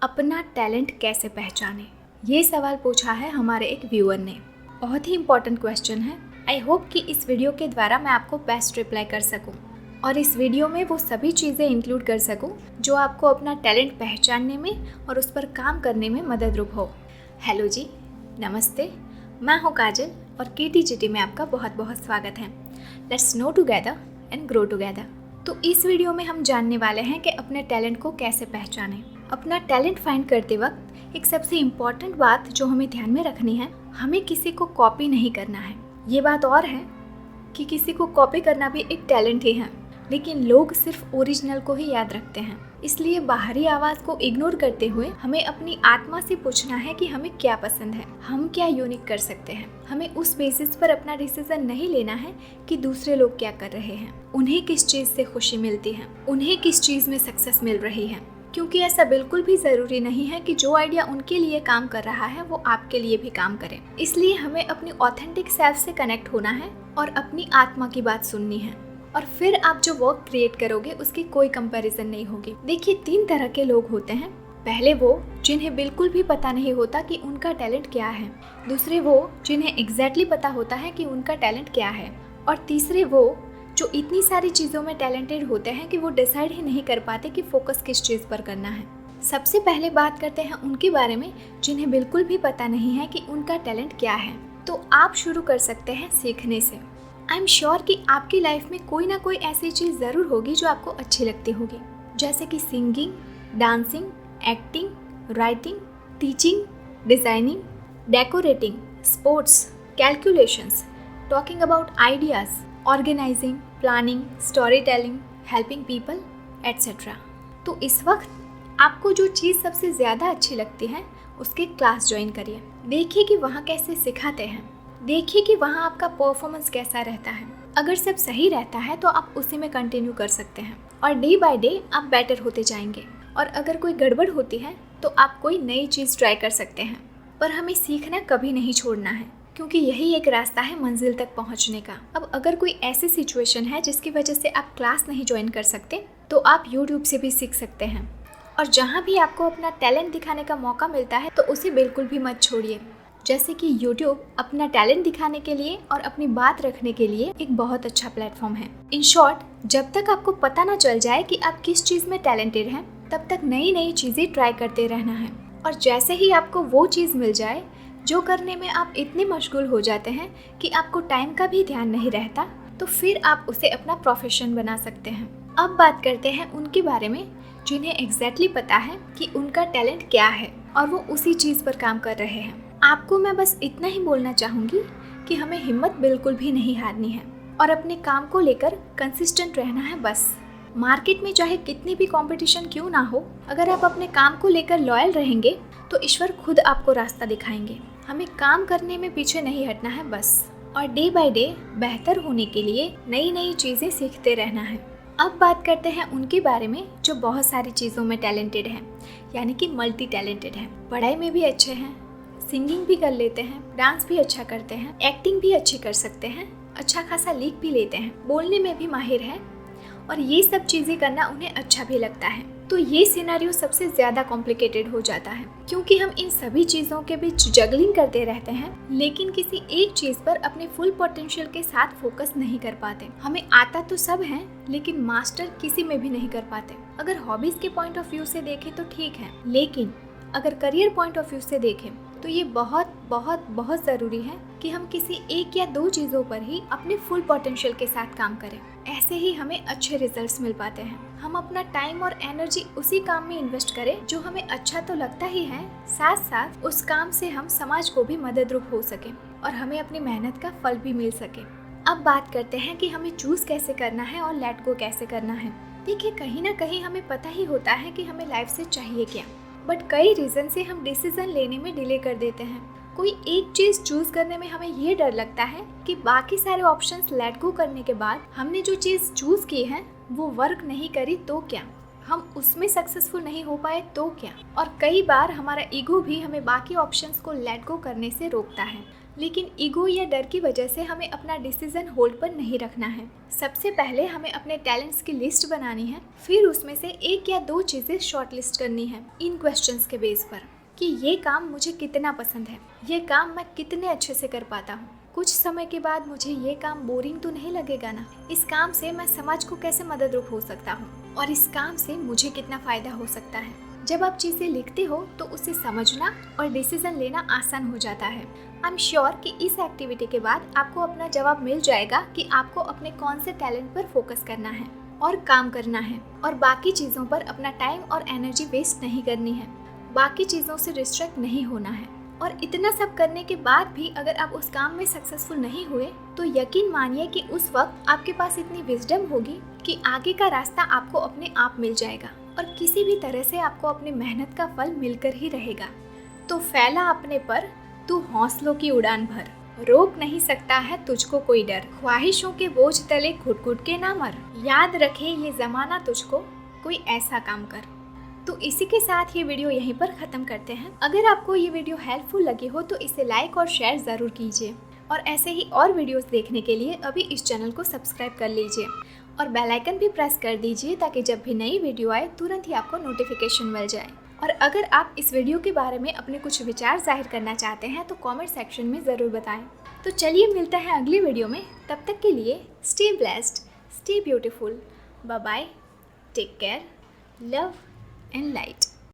अपना टैलेंट कैसे पहचाने, ये सवाल पूछा है हमारे एक व्यूअर ने। बहुत ही इम्पोर्टेंट क्वेश्चन है। आई होप कि इस वीडियो के द्वारा मैं आपको बेस्ट रिप्लाई कर सकूं और इस वीडियो में वो सभी चीज़ें इंक्लूड कर सकूं जो आपको अपना टैलेंट पहचानने में और उस पर काम करने में मददरूप हो। हेलो जी, नमस्ते, मैं हूँ काजल और KTGT में आपका बहुत बहुत स्वागत है। Let's no together and grow together. तो इस वीडियो में हम जानने वाले हैं कि अपने टैलेंट को कैसे पहचानें। अपना टैलेंट फाइंड करते वक्त एक सबसे इम्पॉर्टेंट बात जो हमें ध्यान में रखनी है, हमें किसी को कॉपी नहीं करना है। ये बात और है कि किसी को कॉपी करना भी एक टैलेंट ही है, लेकिन लोग सिर्फ ओरिजिनल को ही याद रखते हैं। इसलिए बाहरी आवाज़ को इग्नोर करते हुए हमें अपनी आत्मा से पूछना है कि हमें क्या पसंद है, हम क्या यूनिक कर सकते हैं। हमें उस बेसिस पर अपना डिसीजन नहीं लेना है कि दूसरे लोग क्या कर रहे हैं, उन्हें किस चीज़ से खुशी मिलती है, उन्हें किस चीज़ में सक्सेस मिल रही है। क्योंकि ऐसा बिल्कुल भी ज़रूरी नहीं है कि जो आइडिया उनके लिए काम कर रहा है वो आपके लिए भी काम करे। इसलिए हमें अपनी ऑथेंटिक सेल्फ से कनेक्ट होना है और अपनी आत्मा की बात सुननी है, और फिर आप जो वर्क क्रिएट करोगे उसकी कोई कंपैरिजन नहीं होगी। देखिए, 3 तरह के लोग होते हैं। पहले वो जिन्हें बिल्कुल भी पता नहीं होता कि उनका टैलेंट क्या है, दूसरे वो जिन्हें एग्जैक्टली पता होता है कि उनका टैलेंट क्या है, और तीसरे वो जो इतनी सारी चीज़ों में टैलेंटेड होते हैं कि वो डिसाइड ही नहीं कर पाते कि फोकस किस चीज़ पर करना है। सबसे पहले बात करते हैं उनके बारे में जिन्हें बिल्कुल भी पता नहीं है कि उनका टैलेंट क्या है। तो आप शुरू कर सकते हैं सीखने से। आई एम श्योर कि आपकी लाइफ में कोई ना कोई ऐसी चीज़ ज़रूर होगी जो आपको अच्छी लगती होगी, जैसे कि singing, dancing, acting, writing, teaching, designing, decorating, sports, calculations, talking about ideas, organizing, planning, story telling, helping people, etcetera. तो इस वक्त आपको जो चीज़ सबसे ज़्यादा अच्छी लगती है उसके क्लास ज्वाइन करिए। देखिए कि वहाँ कैसे सिखाते हैं, देखिए कि वहाँ आपका परफॉर्मेंस कैसा रहता है। अगर सब सही रहता है तो आप उसी में कंटिन्यू कर सकते हैं और डे बाय डे आप बेटर होते जाएंगे। और अगर कोई गड़बड़ होती है तो आप कोई नई चीज़ ट्राई कर सकते हैं, पर हमें सीखना कभी नहीं छोड़ना है, क्योंकि यही एक रास्ता है मंजिल तक पहुंचने का। अब अगर कोई ऐसी सिचुएशन है जिसकी वजह से आप क्लास नहीं ज्वाइन कर सकते, तो आप YouTube से भी सीख सकते हैं। और जहां भी आपको अपना टैलेंट दिखाने का मौका मिलता है तो उसे बिल्कुल भी मत छोड़िए। जैसे कि YouTube अपना टैलेंट दिखाने के लिए और अपनी बात रखने के लिए एक बहुत अच्छा प्लेटफॉर्म है। इन शॉर्ट, जब तक आपको पता ना चल जाए कि आप किस चीज़ में टैलेंटेड हैं, तब तक नई नई चीज़ें ट्राई करते रहना है। और जैसे ही आपको वो चीज़ मिल जाए जो करने में आप इतने मशगूल हो जाते हैं कि आपको टाइम का भी ध्यान नहीं रहता, तो फिर आप उसे अपना प्रोफेशन बना सकते हैं। अब बात करते हैं उनके बारे में जिन्हें एग्जैक्टली पता है कि उनका टैलेंट क्या है और वो उसी चीज़ पर काम कर रहे हैं। आपको मैं बस इतना ही बोलना चाहूँगी कि हमें हिम्मत बिल्कुल भी नहीं हारनी है और अपने काम को लेकर कंसिस्टेंट रहना है बस। मार्केट में चाहे कितनी भी कंपटीशन क्यों ना हो, अगर आप अपने काम को लेकर लॉयल रहेंगे तो ईश्वर खुद आपको रास्ता दिखाएंगे। हमें काम करने में पीछे नहीं हटना है बस, और डे बाय डे बेहतर होने के लिए नई नई चीज़ें सीखते रहना है। अब बात करते हैं उनके बारे में जो बहुत सारी चीज़ों में टैलेंटेड हैं, यानी कि मल्टी टैलेंटेड हैं। पढ़ाई में भी अच्छे हैं, सिंगिंग भी कर लेते हैं, डांस भी अच्छा करते हैं, एक्टिंग भी अच्छी कर सकते हैं, अच्छा खासा लिख भी लेते हैं, बोलने में भी माहिर हैं, और ये सब चीज़ें करना उन्हें अच्छा भी लगता है। तो ये सिनेरियो सबसे ज़्यादा कॉम्प्लिकेटेड हो जाता है, क्योंकि हम इन सभी चीज़ों के बीच जगलिंग करते रहते हैं, लेकिन किसी एक चीज़ पर अपने फुल पोटेंशियल के साथ फोकस नहीं कर पाते। हमें आता तो सब है, लेकिन मास्टर किसी में भी नहीं कर पाते। अगर हॉबीज़ के पॉइंट ऑफ व्यू से देखें तो ठीक है, लेकिन अगर करियर पॉइंट ऑफ व्यू से देखें तो ये बहुत बहुत बहुत ज़रूरी है कि हम किसी एक या 2 चीज़ों पर ही अपने फुल पोटेंशियल के साथ काम करें। ऐसे ही हमें अच्छे रिजल्ट्स मिल पाते हैं। हम अपना टाइम और एनर्जी उसी काम में इन्वेस्ट करें जो हमें अच्छा तो लगता ही है, साथ साथ उस काम से हम समाज को भी मददरूप हो सकें और हमें अपनी मेहनत का फल भी मिल सके। अब बात करते हैं कि हमें चूज़ कैसे करना है और लेट गो कैसे करना है। देखिए, कहीं ना कहीं हमें पता ही होता है कि हमें लाइफ से चाहिए क्या, बट कई रीज़न से हम डिसीज़न लेने में डिले कर देते हैं। कोई एक चीज़ चूज़ करने में हमें ये डर लगता है कि बाकी सारे ऑप्शंस लेट गो करने के बाद हमने जो चीज़ चूज़ की है वो वर्क नहीं करी तो क्या, हम उसमें सक्सेसफुल नहीं हो पाए तो क्या। और कई बार हमारा ईगो भी हमें बाकी ऑप्शंस को लेट गो करने से रोकता है। लेकिन ईगो या डर की वजह से हमें अपना डिसीजन होल्ड पर नहीं रखना है। सबसे पहले हमें अपने टैलेंट्स की लिस्ट बनानी है, फिर उसमें से 1 या 2 चीज़ें शॉर्ट लिस्ट करनी है इन क्वेश्चंस के बेस पर कि ये काम मुझे कितना पसंद है, ये काम मैं कितने अच्छे से कर पाता हूँ, कुछ समय के बाद मुझे ये काम बोरिंग तो नहीं लगेगा ना, इस काम से मैं समाज को कैसे मददरूप हो सकता हूँ और इस काम से मुझे कितना फ़ायदा हो सकता है। जब आप चीज़ें लिखते हो तो उसे समझना और डिसीजन लेना आसान हो जाता है। आई एम श्योर कि इस एक्टिविटी के बाद आपको अपना जवाब मिल जाएगा कि आपको अपने कौन से टैलेंट पर फोकस करना है और काम करना है और बाकी चीज़ों पर अपना टाइम और एनर्जी वेस्ट नहीं करनी है, बाकी चीज़ों से डिस्ट्रैक्ट नहीं होना है। और इतना सब करने के बाद भी अगर आप उस काम में सक्सेसफुल नहीं हुए तो यकीन मानिए कि उस वक्त आपके पास इतनी विजडम होगी कि आगे का रास्ता आपको अपने आप मिल जाएगा और किसी भी तरह से आपको अपनी मेहनत का फल मिलकर ही रहेगा। तो फैला अपने पर, तू हौसलों की उड़ान भर, रोक नहीं सकता है तुझको कोई डर, ख्वाहिशों के बोझ तले घुट-घुट के ना मर, याद रखे ये ज़माना तुझको, कोई ऐसा काम कर। तो इसी के साथ ये वीडियो यहीं पर ख़त्म करते हैं। अगर आपको ये वीडियो हेल्पफुल लगी हो तो इसे लाइक और शेयर ज़रूर कीजिए और ऐसे ही और वीडियोस देखने के लिए अभी इस चैनल को सब्सक्राइब कर लीजिए और बेल आइकन भी प्रेस कर दीजिए ताकि जब भी नई वीडियो आए तुरंत ही आपको नोटिफिकेशन मिल जाए। और अगर आप इस वीडियो के बारे में अपने कुछ विचार जाहिर करना चाहते हैं तो कॉमेंट सेक्शन में ज़रूर बताएं। तो चलिए मिलते हैं अगली वीडियो में, तब तक के लिए stay blessed, stay beautiful, bye bye, take care, love and light.